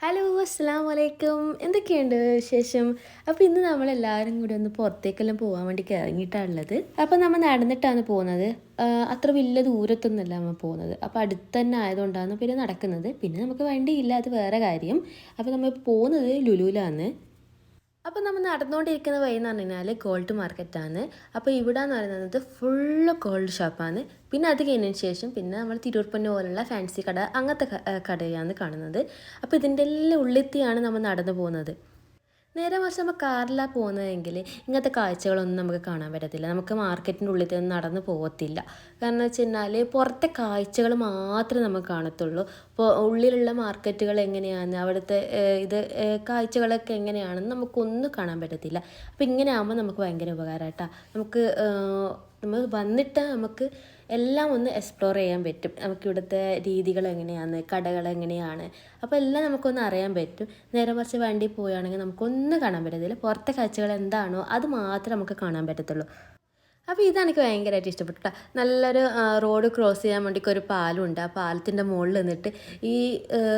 Hello അസ്സലാമു അലൈക്കും. എന്തൊക്കെയുണ്ട് വിശേഷം? അപ്പോൾ ഇന്ന് നമ്മളെല്ലാവരും കൂടി ഒന്ന് പുറത്തേക്കെല്ലാം പോകാൻ വേണ്ടി ഇറങ്ങിയിട്ടാണുള്ളത്. അപ്പോൾ നമ്മൾ നടന്നിട്ടാണ് പോകുന്നത്. അത്ര വലിയ ദൂരത്തൊന്നുമല്ല നമ്മൾ പോകുന്നത്. അപ്പോൾ അടുത്ത് തന്നെ ആയതുകൊണ്ടാണ് പിന്നെ നടക്കുന്നത്. പിന്നെ നമുക്ക് വണ്ടിയില്ല, അത് വേറെ കാര്യം. അപ്പോൾ നമ്മൾ പോകുന്നത് ലുലുവിലാണ്. അപ്പോൾ നമ്മൾ നടന്നുകൊണ്ടിരിക്കുന്ന വഴി എന്ന് പറഞ്ഞു കഴിഞ്ഞാൽ ഗോൾഡ് മാർക്കറ്റാണ്. അപ്പോൾ ഇവിടെ എന്ന് പറയുന്നത് ഫുള്ള് ഗോൾഡ് ഷോപ്പാണ്. പിന്നെ അത് കഴിഞ്ഞതിന് ശേഷം പിന്നെ നമ്മൾ തിരൂർപ്പന്ന പോലുള്ള ഫാൻസി കട അങ്ങനത്തെ കടയാണ് കാണുന്നത്. അപ്പോൾ ഇതിൻ്റെ എല്ലാം ഉള്ളിലെത്തിയാണ് നമ്മൾ നടന്നു പോകുന്നത്. നേരെ മറിച്ച് നമ്മൾ കാറിലാണ് പോകുന്നതെങ്കിൽ ഇങ്ങനത്തെ കാഴ്ചകളൊന്നും നമുക്ക് കാണാൻ പറ്റത്തില്ല. നമുക്ക് മാർക്കറ്റിൻ്റെ ഉള്ളിൽ നിന്ന് നടന്ന് പോകത്തില്ല. കാരണം വെച്ച് കഴിഞ്ഞാൽ പുറത്തെ കാഴ്ചകൾ മാത്രമേ നമുക്ക് കാണത്തുള്ളൂ. ഇപ്പോൾ ഉള്ളിലുള്ള മാർക്കറ്റുകൾ എങ്ങനെയാണ്, അവിടുത്തെ കാഴ്ചകളൊക്കെ എങ്ങനെയാണെന്ന് നമുക്കൊന്നും കാണാൻ പറ്റത്തില്ല. അപ്പോൾ ഇങ്ങനെ ആകുമ്പോൾ നമുക്ക് ഭയങ്കര ഉപകാരമായിട്ടാ. നമ്മൾ വന്നിട്ട് നമുക്ക് എല്ലാം ഒന്ന് എക്സ്പ്ലോർ ചെയ്യാൻ പറ്റും. നമുക്കിവിടുത്തെ രീതികൾ എങ്ങനെയാണ്, കടകൾ എങ്ങനെയാണ്, അപ്പോൾ എല്ലാം നമുക്കൊന്ന് അറിയാൻ പറ്റും. നേരെ മറിച്ച് വണ്ടി പോവുകയാണെങ്കിൽ നമുക്കൊന്നും കാണാൻ പറ്റത്തില്ല. പുറത്തെ കാഴ്ചകൾ എന്താണോ അത് മാത്രമേ നമുക്ക് കാണാൻ പറ്റത്തുള്ളൂ. അപ്പോൾ ഇതെനിക്ക് ഭയങ്കരമായിട്ട് ഇഷ്ടപ്പെട്ടു കേട്ടോ. നല്ലൊരു റോഡ് ക്രോസ് ചെയ്യാൻ വേണ്ടിക്ക് ഒരു പാലമുണ്ട്. ആ പാലത്തിൻ്റെ മുകളിൽ നിന്നിട്ട് ഈ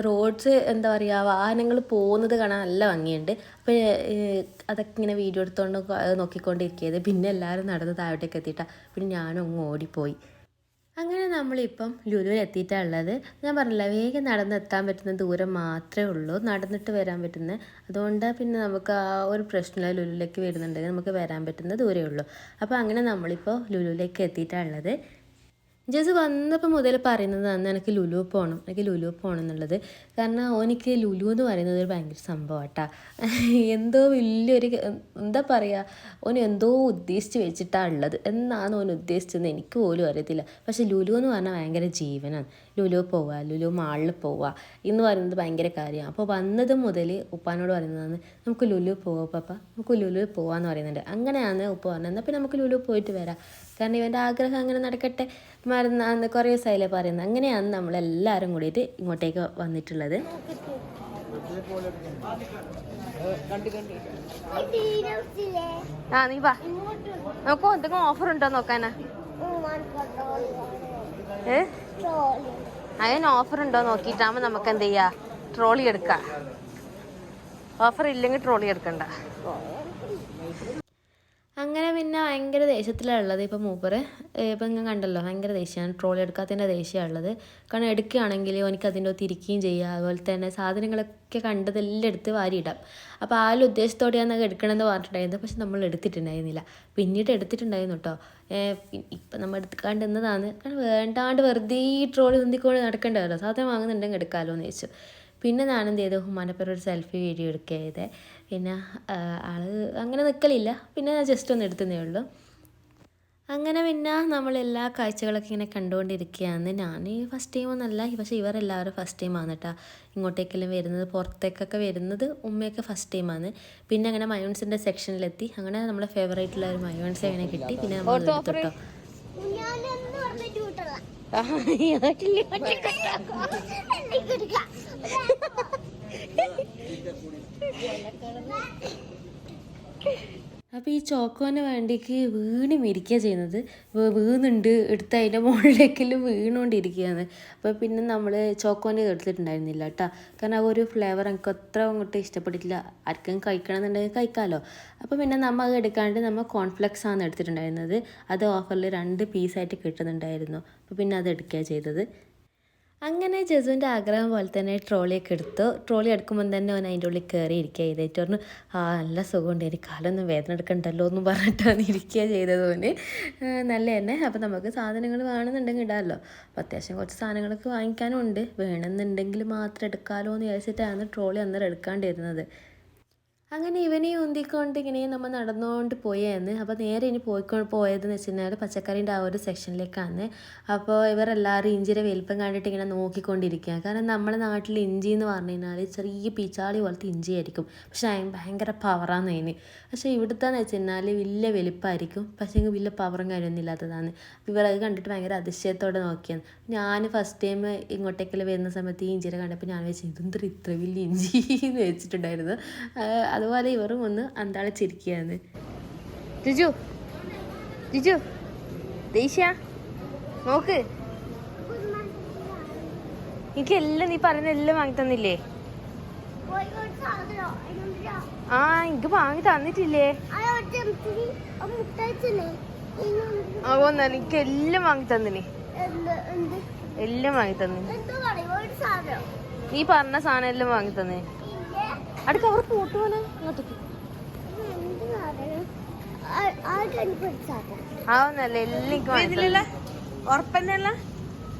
റോഡ്സ് എന്താ പറയുക, വാഹനങ്ങൾ പോകുന്നത് കാണാൻ നല്ല ഭംഗിയുണ്ട്. അപ്പോൾ അതൊക്കെ ഇങ്ങനെ വീഡിയോ എടുത്തുകൊണ്ട് നോക്കിക്കൊണ്ടിരിക്കുകയത്. പിന്നെ എല്ലാവരും നടന്ന് താഴോട്ടേക്ക് എത്തിയിട്ടാണ്. പിന്നെ ഞാനും അങ്ങ് ഓടിപ്പോയി. അങ്ങനെ നമ്മളിപ്പം ലുലുവിൽ എത്തിയിട്ടുള്ളത്. ഞാൻ പറഞ്ഞില്ല, വേഗം നടന്നെത്താൻ പറ്റുന്ന ദൂരം മാത്രമേ ഉള്ളൂ, നടന്നിട്ട് വരാൻ പറ്റുന്നത്. അതുകൊണ്ട് പിന്നെ നമുക്ക് ആ ഒരു പ്രശ്നമില്ല. ലുലുവിലേക്ക് വരുന്നുണ്ടെങ്കിൽ നമുക്ക് വരാൻ പറ്റുന്ന ദൂരമേ ഉള്ളൂ. അപ്പോൾ അങ്ങനെ നമ്മളിപ്പോൾ ലുലുവിലേക്ക് എത്തിയിട്ടുള്ളത്. ജസ് വന്നപ്പോൾ മുതൽ പറയുന്നതാണ് എനിക്ക് ലുലു പോകണം, എനിക്ക് ലുലു പോകണം എന്നുള്ളത്. കാരണം ഓനിക്ക് ലുലു എന്ന് പറയുന്നത് ഒരു ഭയങ്കര സംഭവം കേട്ടോ. എന്തോ വലിയൊരു എന്താ പറയുക, ഓൻ എന്തോ ഉദ്ദേശിച്ച് വെച്ചിട്ടാണ് ഉള്ളത്. എന്നാണ് ഓൻ ഉദ്ദേശിച്ചതെന്ന് എനിക്ക് പോലും അറിയത്തില്ല. പക്ഷേ ലുലു എന്ന് പറഞ്ഞാൽ ഭയങ്കര ജീവനാണ്. ലുലു പോവുക, ലുലു മാളിൽ പോവുക എന്ന് പറയുന്നത് ഭയങ്കര കാര്യമാണ്. അപ്പോൾ വന്നത് മുതൽ ഉപ്പാനോട് പറയുന്നതാണ് നമുക്ക് ലുലു പോവാം പപ്പ, നമുക്ക് ലുലു പോവാന്ന് പറയുന്നുണ്ട്. അങ്ങനെയാണ് ഉപ്പ പറഞ്ഞത്. എന്നാൽ പിന്നെ നമുക്ക് ലുലു പോയിട്ട് വരാം, കാരണം ഇവൻ്റെ ആഗ്രഹം അങ്ങനെ നടക്കട്ടെ മരുന്നാന്ന് കുറേ ദിവസമായില്ലേ പറയുന്നത്. അങ്ങനെയാണ് നമ്മളെല്ലാവരും കൂടിയിട്ട് ഇങ്ങോട്ടേക്ക് വന്നിട്ടുള്ളത്. ആ നീ വാ, നമുക്ക് എന്തെങ്കിലും ഓഫർ ഉണ്ടോ നോക്കാനാ. അതിന് ഓഫർ ഉണ്ടോ നോക്കിയിട്ടാകുമ്പോൾ നമുക്ക് എന്ത് ചെയ്യാം, ട്രോളി എടുക്കാം. ഓഫർ ഇല്ലെങ്കിൽ ട്രോളി എടുക്കണ്ട. അങ്ങനെ പിന്നെ ഭയങ്കര ദേഷ്യത്തിലാണ് ഉള്ളത്. ഇപ്പം മൂപ്പറ് ഇപ്പം ഇങ്ങനെ കണ്ടല്ലോ, ഭയങ്കര ദേഷ്യമാണ്. ട്രോളി എടുക്കാത്തതിൻ്റെ ദേഷ്യമാണ് ഉള്ളത്. കാരണം എടുക്കുകയാണെങ്കിൽ എനിക്ക് അതിൻ്റെ ഒത്ത് ഇരിക്കുകയും ചെയ്യുക. അതുപോലെ തന്നെ സാധനങ്ങളൊക്കെ കണ്ടതെല്ലാം എടുത്ത് വാരിയിടാം. അപ്പോൾ ആ ഒരു ഉദ്ദേശത്തോടെയാണ് എടുക്കണമെന്ന് പറഞ്ഞിട്ടുണ്ടായിരുന്നത്. പക്ഷെ നമ്മൾ എടുത്തിട്ടുണ്ടായിരുന്നില്ല. പിന്നീട് എടുത്തിട്ടുണ്ടായിരുന്നു കേട്ടോ. ഇപ്പം നമ്മൾ എടുക്കാണ്ടിരുന്നതാണ്. കാരണം വേണ്ടാണ്ട് വെറുതെ ഈ ട്രോളി ഉന്തിക്കൊണ്ട് നടക്കേണ്ടതല്ലോ, സാധനം വാങ്ങുന്നുണ്ടെങ്കിൽ എടുക്കാമല്ലോ എന്ന് ചോദിച്ചു. പിന്നെ ഞാൻ എന്ത് ചെയ്തു, ഉമ്മാനെപ്പുറം ഒരു സെൽഫി വീഡിയോ എടുക്കുക ചെയ്തേ. പിന്നെ ആൾ അങ്ങനെ നിൽക്കലില്ല, പിന്നെ ഞാൻ ജസ്റ്റ് ഒന്ന് എടുത്തതേ ഉള്ളൂ. അങ്ങനെ പിന്നെ നമ്മളെല്ലാ കാഴ്ചകളൊക്കെ ഇങ്ങനെ കണ്ടുകൊണ്ടിരിക്കുകയാണ്. ഞാൻ ഫസ്റ്റ് ടൈം ഒന്നല്ല, പക്ഷേ ഇവരെല്ലാവരും ഫസ്റ്റ് ടൈമാണ് കേട്ടോ ഇങ്ങോട്ടേക്കെല്ലാം വരുന്നത്. പുറത്തേക്കൊക്കെ വരുന്നത് ഉമ്മയൊക്കെ ഫസ്റ്റ് ടൈമാണ്. പിന്നെ അങ്ങനെ മയോൺസിൻ്റെ സെക്ഷനിലെത്തി. അങ്ങനെ നമ്മളെ ഫേവറേറ്റുള്ള ഒരു മയോൺസ് അങ്ങനെ കിട്ടി. പിന്നെ നമ്മൾ എടുത്തിട്ടോ. അപ്പോൾ ഈ ചോക്കോന് വേണ്ടിക്ക് വീണ് മിരിക്കുക ചെയ്യുന്നത്. വീണുണ്ട് എടുത്ത് അതിൻ്റെ മുകളിലേക്കെല്ലാം വീണുകൊണ്ടിരിക്കുകയാണ്. അപ്പോൾ പിന്നെ നമ്മൾ ചോക്കോന് എടുത്തിട്ടുണ്ടായിരുന്നില്ല കേട്ടോ. കാരണം ആ ഒരു ഫ്ലേവർ എനിക്ക് അത്ര അങ്ങോട്ട് ഇഷ്ടപ്പെട്ടിട്ടില്ല. ആർക്കും കഴിക്കണമെന്നുണ്ടെങ്കിൽ കഴിക്കാമല്ലോ. അപ്പോൾ പിന്നെ നമ്മൾ അത് എടുക്കാണ്ട് നമ്മൾ കോൺഫ്ലെക്സ് ആണ് എടുത്തിട്ടുണ്ടായിരുന്നത്. അത് ഓഫറിൽ 2 പീസായിട്ട് കിട്ടുന്നുണ്ടായിരുന്നു. അപ്പോൾ പിന്നെ അത് എടുക്കുകയാണ് ചെയ്തത്. അങ്ങനെ ജസുവിൻ്റെ ആഗ്രഹം പോലെ തന്നെ ട്രോളിയൊക്കെ എടുത്തു. ട്രോളി എടുക്കുമ്പോൾ തന്നെ അവൻ അതിൻ്റെ ഉള്ളിൽ കയറി ഇരിക്കുക ചെയ്തിട്ട് പറഞ്ഞു, നല്ല സുഖമുണ്ട്, എനിക്ക് കാലൊന്നും വേദന എടുക്കണ്ടല്ലോ എന്ന് പറഞ്ഞിട്ടാണ് ഇരിക്കുക ചെയ്തത്. അവന് നല്ല തന്നെ. അപ്പോൾ നമുക്ക് സാധനങ്ങൾ വേണമെന്നുണ്ടെങ്കിൽ ഇടാമല്ലോ. അപ്പോൾ അത്യാവശ്യം കുറച്ച് സാധനങ്ങളൊക്കെ വാങ്ങിക്കാനും ഉണ്ട്. വേണമെന്നുണ്ടെങ്കിൽ മാത്രം എടുക്കാമല്ലോ എന്ന് വിചാരിച്ചിട്ടാണ് ട്രോളി അന്നേരം എടുക്കാണ്ടിരുന്നത്. അങ്ങനെ ഇവനെ ഉന്തിക്കൊണ്ട് ഇങ്ങനെ നമ്മൾ നടന്നുകൊണ്ട് പോയായിരുന്നു. അപ്പോൾ നേരെ ഇനി പോയതെന്ന് വെച്ച് കഴിഞ്ഞാൽ പച്ചക്കറീൻ്റെ ആ ഒരു സെക്ഷനിലേക്കാണ്. അപ്പോൾ ഇവരെല്ലാവരും ഇഞ്ചിയുടെ വലിപ്പം കണ്ടിട്ട് ഇങ്ങനെ നോക്കിക്കൊണ്ടിരിക്കുക. കാരണം നമ്മുടെ നാട്ടിൽ ഇഞ്ചി എന്ന് പറഞ്ഞു കഴിഞ്ഞാൽ ചെറിയ പീച്ചാളി പോലത്തെ ഇഞ്ചി ആയിരിക്കും, പക്ഷെ ഭയങ്കര പവറാന്ന് അതിന്. പക്ഷേ ഇവിടുത്തെന്ന് വെച്ച് കഴിഞ്ഞാൽ വലിയ വലിപ്പമായിരിക്കും, പക്ഷേ വലിയ പവറും കാര്യമൊന്നും ഇല്ലാത്തതാണ്. അപ്പോൾ ഇവരത് കണ്ടിട്ട് ഭയങ്കര അതിശയത്തോടെ നോക്കിയാണ്. ഞാൻ ഫസ്റ്റ് ടൈം ഇങ്ങോട്ടേക്കെല്ലാം വരുന്ന സമയത്ത് ഈ ഇഞ്ചിയുടെ കണ്ടപ്പോൾ ഞാൻ വെച്ച് ഇതെന്തൊരു ഇത്ര വലിയ ഇഞ്ചി എന്ന് വെച്ചിട്ടുണ്ടായിരുന്നു. അതുപോലെ ഇവരും ഒന്ന് അന്താളിച്ചിരിക്കുകയാണ്. ജിജു ജിജു ദേഷ്യ നോക്ക്, എനിക്കെല്ലാം നീ പറയുന്ന എല്ലാം വാങ്ങി തന്നില്ലേ? ആ എനിക്ക് വാങ്ങി തന്നിട്ടില്ലേ? അതുകൊണ്ടാ എനിക്ക് എല്ലാം വാങ്ങി തന്നിന്, എല്ലാം വാങ്ങി തന്നിന്. നീ പറഞ്ഞ സാധനം എല്ലാം വാങ്ങി തന്നെ. അടുക്ക അവർ കൂട്ടുപോലെ ഇങ്ങോട്ടേക്ക് ആവുന്നല്ലേ എല്ലാം ഉറപ്പന്നല്ല.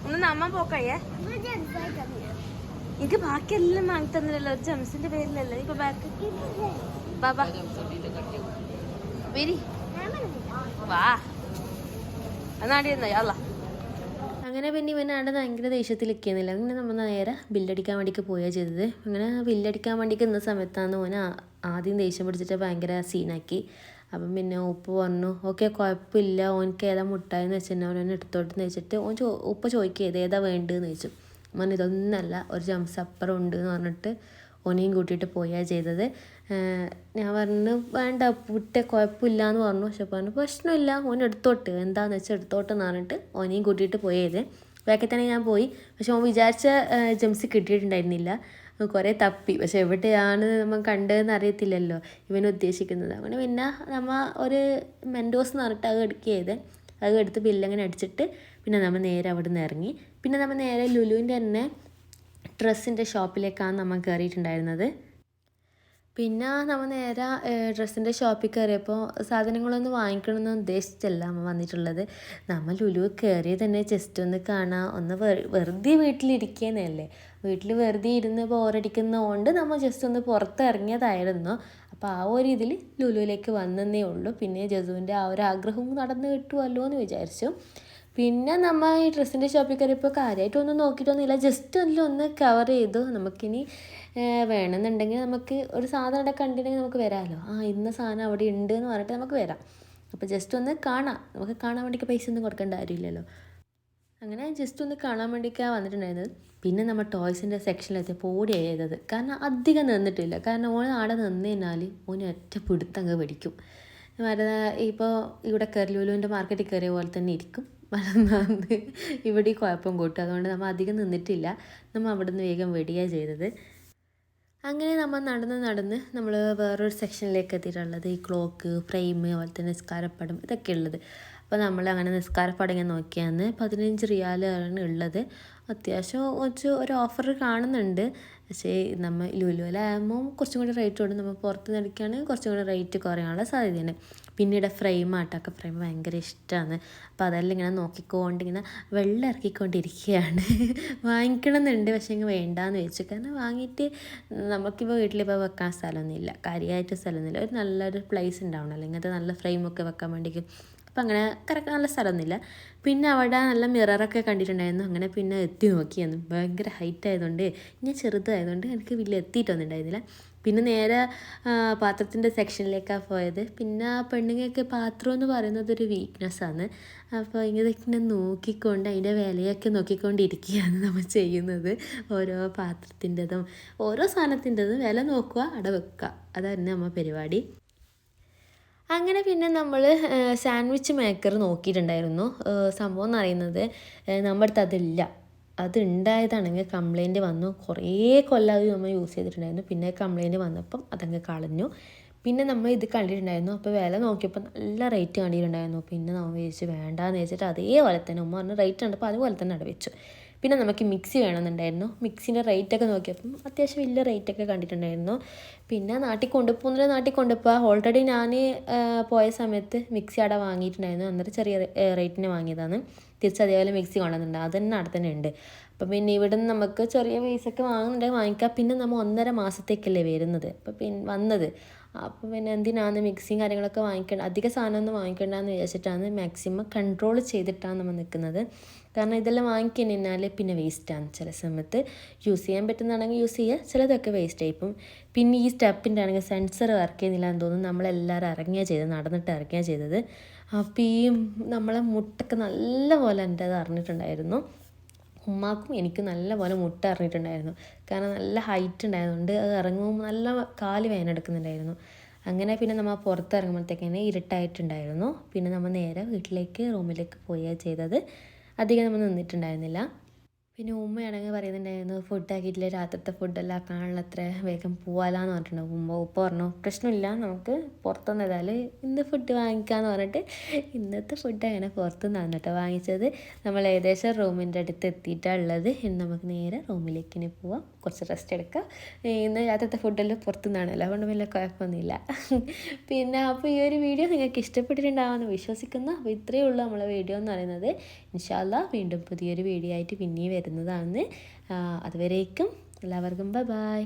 ഒന്ന് നമ്മ പോക്കയ്യേ, എനിക്ക് ബാക്കി എല്ലാം വാങ്ങി തന്നില്ലല്ലോ. ഒരു ജംസിന്റെ പേരിലല്ലേ ഇപ്പൊ ബാക്ക്. ബാബാ വരി വാ എന്നാടി എന്നാ. അങ്ങനെ പിന്നെ ഇവനാണ്ട് ഭയങ്കര ദേഷ്യത്തിലിരിക്കുന്നില്ല. അങ്ങനെ നമ്മൾ നേരെ ബില്ലടിക്കാൻ വേണ്ടിക്ക് പോയാൽ ചെയ്തത്. അങ്ങനെ ബില്ലടിക്കാൻ വേണ്ടിക്ക് നിന്ന സമയത്താണ് ഓൻ ആദ്യം ദേഷ്യം പിടിച്ചിട്ട് ഭയങ്കര സീനാക്കി. അപ്പം പിന്നെ ഉപ്പ പറഞ്ഞു ഓക്കെ കുഴപ്പമില്ല, ഓനക്ക് ഏതാ മുട്ടായെന്ന് വെച്ചിട്ടുണ്ടെങ്കിൽ അവനെ എടുത്തോട്ടെന്ന് വെച്ചിട്ട് ഉപ്പ ചോദിക്കുക ഏതാ വേണ്ടതെന്ന് ചോദിച്ചു. പറഞ്ഞു ഇതൊന്നല്ല, ഒരു ജംസ് അപ്പുറം ഉണ്ട് എന്ന് പറഞ്ഞിട്ട് ഓനെയും കൂട്ടിയിട്ട് പോയാൽ ചെയ്തത്. ഞാൻ പറഞ്ഞു വേണ്ട കുഴപ്പമില്ല എന്ന് പറഞ്ഞു. പക്ഷെ പറഞ്ഞു പ്രശ്നമില്ല, ഓൻ എടുത്തോട്ട് എന്താണെന്ന് വെച്ചാൽ എടുത്തോട്ടെ എന്ന് പറഞ്ഞിട്ട് ഓനെയും കൂട്ടിയിട്ട് പോയത്. ബാക്കി തന്നെ ഞാൻ പോയി. പക്ഷെ ഓൻ വിചാരിച്ച ജംസ് കിട്ടിയിട്ടുണ്ടായിരുന്നില്ല. കുറേ തപ്പി, പക്ഷെ എവിടെയാണ് നമ്മൾ കണ്ടതെന്ന് അറിയത്തില്ലല്ലോ ഇവൻ ഉദ്ദേശിക്കുന്നത്. അങ്ങനെ പിന്നെ നമ്മൾ ഒരു മെൻഡോസ് എന്ന് പറഞ്ഞിട്ട് അത് എടുക്കുകയത്. അത് എടുത്ത് ബില്ലങ്ങനെ അടിച്ചിട്ട് പിന്നെ നമ്മൾ നേരെ അവിടെ നിന്ന് ഇറങ്ങി. പിന്നെ നമ്മൾ നേരെ ലുലുവിൻ്റെ തന്നെ ഡ്രസ്സിൻ്റെ ഷോപ്പിലേക്കാണ് നമ്മൾ കയറിയിട്ടുണ്ടായിരുന്നത്. പിന്നെ നമ്മൾ നേരെ ഡ്രസ്സിൻ്റെ ഷോപ്പിൽ കയറിയപ്പോൾ സാധനങ്ങളൊന്നും വാങ്ങിക്കണമെന്ന് ഉദ്ദേശിച്ചല്ല നമ്മൾ വന്നിട്ടുള്ളത്. നമ്മൾ ലുലു കയറിയത് തന്നെ ജസ്റ്റ് ഒന്ന് കാണാം, ഒന്ന് വെറുതെ വീട്ടിലിരിക്കുന്നതല്ലേ. വീട്ടിൽ വെറുതെ ഇരുന്ന് ബോറടിക്കുന്നതുകൊണ്ട് നമ്മൾ ജസ്റ്റ് ഒന്ന് പുറത്തിറങ്ങിയതായിരുന്നു. അപ്പോൾ ആ ഒരു ഇതിൽ ലുലുവിലേക്ക് വന്നതേ ഉള്ളൂ. പിന്നെ ജസുവിൻ്റെ ആ ഒരു ആഗ്രഹവും നടന്നു കിട്ടുമല്ലോ എന്ന് വിചാരിച്ചു. പിന്നെ നമ്മൾ ഈ ഡ്രസ്സിൻ്റെ ഷോപ്പിൽ കയറിയപ്പോൾ കാര്യമായിട്ടൊന്നും നോക്കിയിട്ടൊന്നുമില്ല, ജസ്റ്റ് ഒന്ന് കവർ ചെയ്തു. നമുക്കിനി വേണമെന്നുണ്ടെങ്കിൽ നമുക്ക് ഒരു സാധനം അവിടെ കണ്ടിട്ടുണ്ടെങ്കിൽ നമുക്ക് വരാമല്ലോ. ഇന്ന സാധനം അവിടെ ഉണ്ട് എന്ന് പറഞ്ഞിട്ട് നമുക്ക് വരാം. അപ്പോൾ ജസ്റ്റ് ഒന്ന് കാണാം, നമുക്ക് കാണാൻ വേണ്ടിക്ക് പൈസ ഒന്നും കൊടുക്കേണ്ട കാര്യമില്ലല്ലോ. അങ്ങനെ ജസ്റ്റ് ഒന്ന് കാണാൻ വേണ്ടിയിട്ടാണ് വന്നിട്ടുണ്ടായിരുന്നത്. പിന്നെ നമ്മൾ ടോയ്സിൻ്റെ സെക്ഷനിലെത്തിയപ്പോൾ ഓടിയാണ് ചെയ്തത്. കാരണം അധികം നിന്നിട്ടില്ല, കാരണം ഓൻ ആടെ നിന്ന് കഴിഞ്ഞാൽ ഓന് ഒറ്റ പിടുത്തങ്ങ് പിടിക്കും. ഇപ്പോൾ ഇവിടെ കയറി ലുലുവിൻ്റെ മാർക്കറ്റിൽ കയറിയ പോലെ തന്നെ ഇരിക്കും. വളർന്ന് ഇവിടെ കുഴപ്പം കൂട്ടും. അതുകൊണ്ട് നമ്മൾ അധികം നിന്നിട്ടില്ല, നമ്മൾ അവിടെ നിന്ന് വേഗം വെടിയാണ് ചെയ്തത്. അങ്ങനെ നമ്മൾ നടന്ന് നമ്മൾ വേറൊരു സെക്ഷനിലേക്ക് എത്തിയിട്ടുള്ളത് ഈ ക്ലോക്ക്, ഫ്രെയിം, അതുപോലെ തന്നെ നിസ്കാരപ്പടം ഇതൊക്കെ ഉള്ളത്. അപ്പോൾ നമ്മൾ അങ്ങനെ നിസ്കാരപ്പടം ഇങ്ങനെ നോക്കിയാന്ന് 15 റിയാലാണ് ഉള്ളത്. അത്യാവശ്യം ഒരു ഓഫർ കാണുന്നുണ്ട്. പക്ഷേ നമ്മൾ ലുലുവിലാകുമ്പോൾ കുറച്ചും കൂടി റേറ്റ് കൊണ്ട് നമ്മൾ പുറത്ത് നിൽക്കുകയാണെങ്കിൽ കുറച്ചും കൂടി റേറ്റ് കുറയാനുള്ള സാധ്യതയാണ്. പിന്നീട് ഫ്രെയിം ആട്ടൊക്കെ ഫ്രെയിം ഭയങ്കര ഇഷ്ടമാണ്. അപ്പോൾ അതെല്ലാം ഇങ്ങനെ നോക്കിക്കൊണ്ടിങ്ങനെ വെള്ളം ഇറക്കിക്കൊണ്ടിരിക്കുകയാണ്. വാങ്ങിക്കണമെന്നുണ്ട്, പക്ഷേ ഇങ്ങനെ വേണ്ടാന്ന് വെച്ചു. കാരണം വാങ്ങിയിട്ട് നമുക്കിപ്പോൾ വീട്ടിലിപ്പോൾ വെക്കാൻ സ്ഥലമൊന്നുമില്ല, കാര്യമായിട്ട് സ്ഥലമൊന്നുമില്ല. ഒരു നല്ലൊരു പ്ലേസ് ഉണ്ടാവണമല്ലോ ഇങ്ങനത്തെ നല്ല ഫ്രെയിമൊക്കെ വെക്കാൻ വേണ്ടിയിട്ട്. അപ്പം അങ്ങനെ കറക്റ്റ് നല്ല സ്ഥലമൊന്നുമില്ല. പിന്നെ അവിടെ നല്ല മിററൊക്കെ കണ്ടിട്ടുണ്ടായിരുന്നു. അങ്ങനെ പിന്നെ എത്തി നോക്കിയായിരുന്നു. ഭയങ്കര ഹൈറ്റ് ആയതുകൊണ്ട് ഞാൻ ചെറുതായതുകൊണ്ട് എനിക്ക് വലിയ എത്തിയിട്ടൊന്നുണ്ടായിരുന്നില്ല. പിന്നെ നേരെ പാത്രത്തിൻ്റെ സെക്ഷനിലേക്കാണ് പോയത്. പിന്നെ പെണ്ണുങ്ങൾക്ക് പാത്രം എന്ന് പറയുന്നത് ഒരു വീക്ക്നെസ്സാണ്. അപ്പോൾ ഇങ്ങനെ നോക്കിക്കൊണ്ട് അതിൻ്റെ വിലയൊക്കെ നോക്കിക്കൊണ്ടിരിക്കുകയാണ് നമ്മൾ ചെയ്യുന്നത്. ഓരോ പാത്രത്തിൻ്റെതും ഓരോ സാധനത്തിൻ്റെതും വില നോക്കുക, അവിടെ വെക്കുക, അതായിരുന്നു നമ്മൾ പരിപാടി. അങ്ങനെ പിന്നെ നമ്മൾ സാൻഡ്വിച്ച് മേക്കർ നോക്കിയിട്ടുണ്ടായിരുന്നു. സംഭവം എന്ന് പറയുന്നത് നമ്മുടെ അടുത്ത് അതില്ല. അത് ഉണ്ടായതാണെങ്കിൽ കംപ്ലൈൻറ്റ് വന്നു. കുറേ കൊല്ലാതെ നമ്മൾ യൂസ് ചെയ്തിട്ടുണ്ടായിരുന്നു. പിന്നെ കംപ്ലൈൻറ്റ് വന്നപ്പം അതങ്ങ് കളഞ്ഞു. പിന്നെ നമ്മൾ ഇത് കണ്ടിട്ടുണ്ടായിരുന്നു. അപ്പോൾ വില നോക്കിയപ്പോൾ നല്ല റേറ്റ് കണ്ടിട്ടുണ്ടായിരുന്നു. പിന്നെ നമ്മൾ വിചാരിച്ചു വേണ്ടാന്ന് വെച്ചിട്ട് അതേപോലെ തന്നെ ഉമ്മ പറഞ്ഞ റേറ്റ് കണ്ടപ്പോൾ അതുപോലെ തന്നെ അവിടെ വെച്ചു. പിന്നെ നമുക്ക് മിക്സി വേണമെന്നുണ്ടായിരുന്നു. മിക്സിൻ്റെ റേറ്റൊക്കെ നോക്കിയപ്പം അത്യാവശ്യം വലിയ റേറ്റൊക്കെ കണ്ടിട്ടുണ്ടായിരുന്നു. പിന്നെ നാട്ടിൽ കൊണ്ടുപോകുക ഓൾറെഡി ഞാൻ പോയ സമയത്ത് മിക്സി അവിടെ വാങ്ങിയിട്ടുണ്ടായിരുന്നു. അന്നേരം ചെറിയ റേറ്റിന് വാങ്ങിയതാണ്. തിരിച്ച് അതേപോലെ മിക്സി കൊണ്ടുവന്നിട്ടുണ്ട്, അത് തന്നെ അവിടെ തന്നെ ഉണ്ട്. അപ്പം പിന്നെ ഇവിടെ നിന്ന് നമുക്ക് ചെറിയ പൈസയൊക്കെ വാങ്ങുന്നുണ്ടെങ്കിൽ വാങ്ങിക്കാം. പിന്നെ നമ്മൾ 1.5 മാസത്തേക്കല്ലേ വരുന്നത്, അപ്പം വന്നത്. അപ്പം പിന്നെ എന്തിനാണ് മിക്സിയും കാര്യങ്ങളൊക്കെ വാങ്ങിക്കേണ്ട, അധിക സാധനമൊന്നും വാങ്ങിക്കേണ്ടെന്ന് വിചാരിച്ചിട്ടാണ് മാക്സിമം കൺട്രോൾ ചെയ്തിട്ടാണ് നമ്മൾ നിൽക്കുന്നത്. കാരണം ഇതെല്ലാം വാങ്ങിക്കഴിഞ്ഞാൽ പിന്നെ വേസ്റ്റാണ്. ചില സമയത്ത് യൂസ് ചെയ്യാൻ പറ്റുന്നതാണെങ്കിൽ യൂസ് ചെയ്യുക, ചിലതൊക്കെ വേസ്റ്റ് ആയിപ്പം. പിന്നെ ഈ സ്റ്റെപ്പിൻ്റെ ആണെങ്കിൽ സെൻസർ വർക്ക് ചെയ്യുന്നില്ല എന്ന് തോന്നുന്നു. നമ്മളെല്ലാവരും നടന്നിട്ട് ഇറങ്ങിയാണ് ചെയ്തത്. അപ്പോൾ ഈ നമ്മളെ മുട്ടൊക്കെ നല്ല പോലെ എൻ്റെ അത് അറിഞ്ഞിട്ടുണ്ടായിരുന്നു. ഉമ്മാക്കും എനിക്ക് നല്ല പോലെ മുട്ട അറിഞ്ഞിട്ടുണ്ടായിരുന്നു. കാരണം നല്ല ഹൈറ്റ് ഉണ്ടായതുകൊണ്ട് അത് ഇറങ്ങുമ്പോൾ നല്ല കാല് വേദനെടുക്കുന്നുണ്ടായിരുന്നു. അങ്ങനെ പിന്നെ നമ്മൾ പുറത്തിറങ്ങുമ്പോഴത്തേക്കിനെ ഇരുട്ടായിട്ടുണ്ടായിരുന്നു. പിന്നെ നമ്മൾ നേരെ വീട്ടിലേക്ക് റൂമിലേക്ക് പോവുകയാണ് ചെയ്തത്. അധികം നമ്മൾ നിന്നിട്ടുണ്ടായിരുന്നില്ല. പിന്നെ ഉമ്മയാണെങ്കിൽ പറയുന്നുണ്ടായിരുന്നു ഫുഡാക്കിയിട്ടില്ല, രാത്രിത്തെ ഫുഡെല്ലാം ആക്കാനുള്ള അത്ര വേഗം പോവാലാന്ന് പറഞ്ഞിട്ടുണ്ടാവും. ഉപ്പ പറഞ്ഞു പ്രശ്നമില്ല, നമുക്ക് പുറത്തുനിന്ന് ഏതായാലും ഇന്ന് ഫുഡ് വാങ്ങിക്കാമെന്ന് പറഞ്ഞിട്ട് ഇന്നത്തെ ഫുഡ് അങ്ങനെ പുറത്തുനിന്നാണ് കേട്ടോ വാങ്ങിച്ചത്. നമ്മൾ ഏകദേശം റൂമിൻ്റെ അടുത്ത് എത്തിയിട്ടാണ് ഉള്ളത്. ഇനി നമുക്ക് നേരെ റൂമിലേക്ക് ഇനി പോവാം, കുറച്ച് റെസ്റ്റ് എടുക്കാം. ഇന്ന് രാത്രിത്തെ ഫുഡെല്ലാം പുറത്തുനിന്നാണല്ലോ, അതുകൊണ്ട് വലിയ കുഴപ്പമൊന്നുമില്ല. പിന്നെ അപ്പോൾ ഈ ഒരു വീഡിയോ നിങ്ങൾക്ക് ഇഷ്ടപ്പെട്ടിട്ടുണ്ടാവുമെന്ന് വിശ്വസിക്കുന്നു. അപ്പോൾ ഇത്രയേ ഉള്ളൂ നമ്മളെ വീഡിയോ എന്ന് പറയുന്നത്. ഇൻഷാ അല്ലാഹ് വീണ്ടും പുതിയൊരു വീഡിയോ ആയിട്ട് പിന്നെയും വരുന്നതാണ്. അതുവരേക്കും എല്ലാവർക്കും ബൈ ബൈ.